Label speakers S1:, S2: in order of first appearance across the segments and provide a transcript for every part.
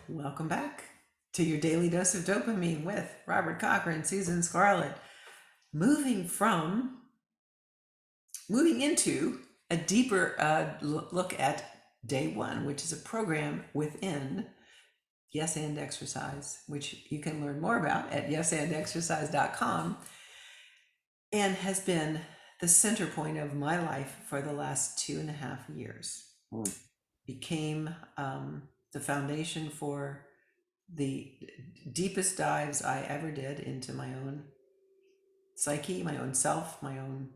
S1: Welcome back to your daily dose of dopamine with Robert Cochran, Susan Scarlett. Moving from, moving into a deeper look at day one, which is a program within Yes and Exercise, which you can learn more about at yesandexercise.com, and has been the center point of my life for the last 2.5 years. Became the foundation for the deepest dives I ever did into my own psyche, my own self, my own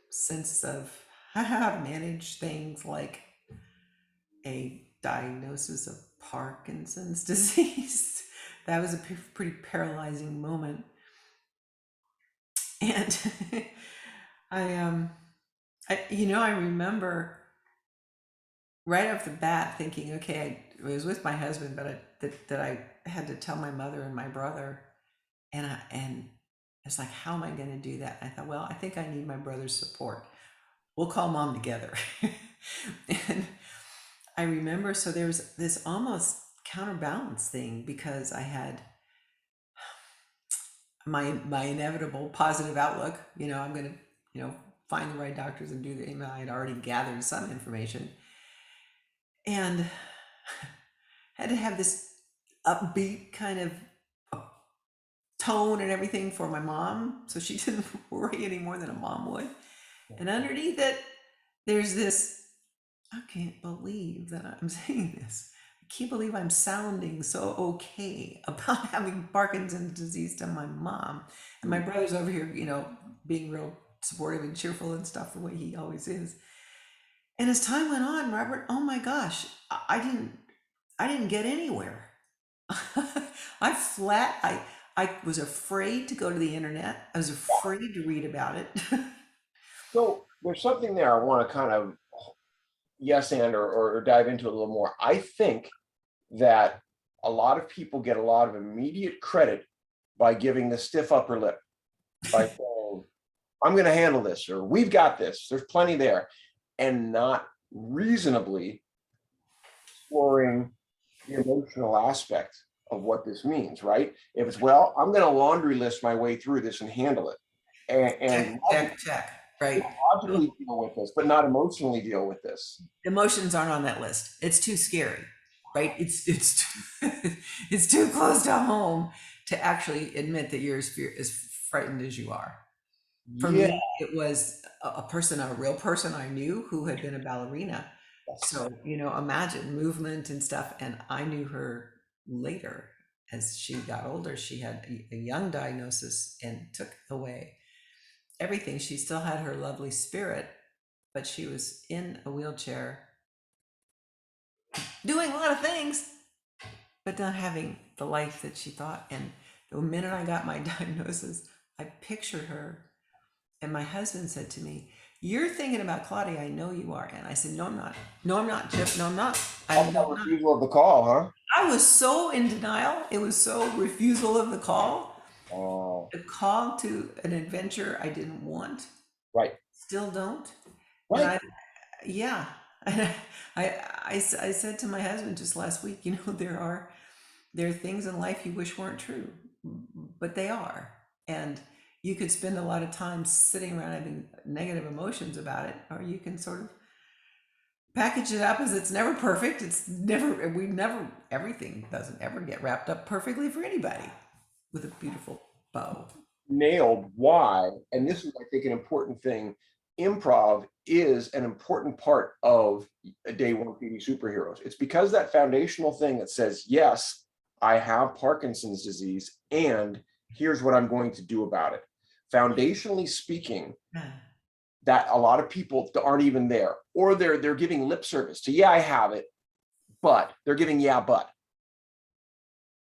S1: sense of how to manage things like a diagnosis of Parkinson's disease. That was a pretty paralyzing moment. And I remember right off the bat thinking, okay, I was with my husband, but that I had to tell my mother and my brother, and it's like, how am I going to do that? And I thought, well, I think I need my brother's support. We'll call mom together. And I remember, so there was this almost counterbalance thing because I had my inevitable positive outlook. I'm going to, find the right doctors and do the. I had already gathered some information, and had to have this upbeat kind of tone and everything for my mom, so she didn't worry any more than a mom would. And underneath it, there's this, I can't believe that I'm saying this. I can't believe I'm sounding so okay about having Parkinson's disease to my mom. And my brother's over here, being real supportive and cheerful and stuff the way he always is. And as time went on, Robert, oh my gosh, I didn't get anywhere. I was afraid to go to the internet. I was afraid to read about it.
S2: So there's something there I want to kind of or dive into a little more. I think that a lot of people get a lot of immediate credit by giving the stiff upper lip, by saying, I'm going to handle this, or we've got this, there's plenty there, and not reasonably exploring the emotional aspect of what this means, right? If it's, well, I'm going to laundry list my way through this and handle it. And
S1: check. Right.
S2: logically deal with this, but not emotionally deal with this.
S1: Emotions aren't on that list. It's too scary, right? It's it's too close to home to actually admit that you're as frightened as you are. For
S2: Yeah.
S1: me, it was a real person I knew who had been a ballerina. So, imagine movement and stuff. And I knew her later as she got older. She had a young diagnosis and took away everything. She still had her lovely spirit, but she was in a wheelchair doing a lot of things, but not having the life that she thought. And the minute I got my diagnosis, I pictured her. And my husband said to me, "You're thinking about Claudia. I know you are." And I said, "No, I'm not. No, I'm not, Chip. No, I'm not. I'm
S2: All
S1: not."
S2: refusal of the call, huh?
S1: I was so in denial. It was so refusal of the call.
S2: Oh,
S1: A call to an adventure I didn't want,
S2: right,
S1: still don't. And
S2: right.
S1: yeah, I said to my husband just last week, there are things in life you wish weren't true, but they are. And you could spend a lot of time sitting around having negative emotions about it, or you can sort of package it up as it's never perfect. Everything doesn't ever get wrapped up perfectly for anybody with a beautiful bow.
S2: Nailed why. And this is, I think, an important thing. Improv is an important part of a day one PD superheroes. It's because that foundational thing that says, yes, I have Parkinson's disease, and here's what I'm going to do about it. Foundationally speaking, that a lot of people aren't even there, or they're giving lip service to, yeah, I have it, but they're giving but,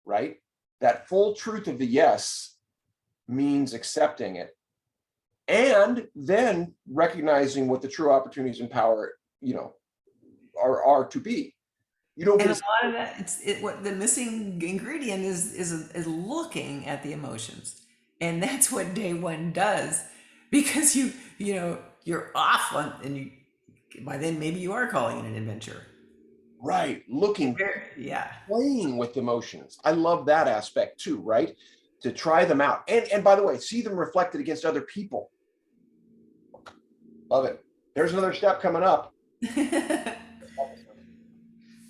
S2: right? That full truth of the yes means accepting it, and then recognizing what the true opportunities and power, are to be.
S1: And a lot of that, what the missing ingredient is looking at the emotions, and that's what day one does, because you're off on, and by then maybe you are calling it an adventure.
S2: Right. Looking,
S1: Yeah.
S2: playing with emotions. I love that aspect too, right? To try them out. And by the way, see them reflected against other people. Love it. There's another step coming up.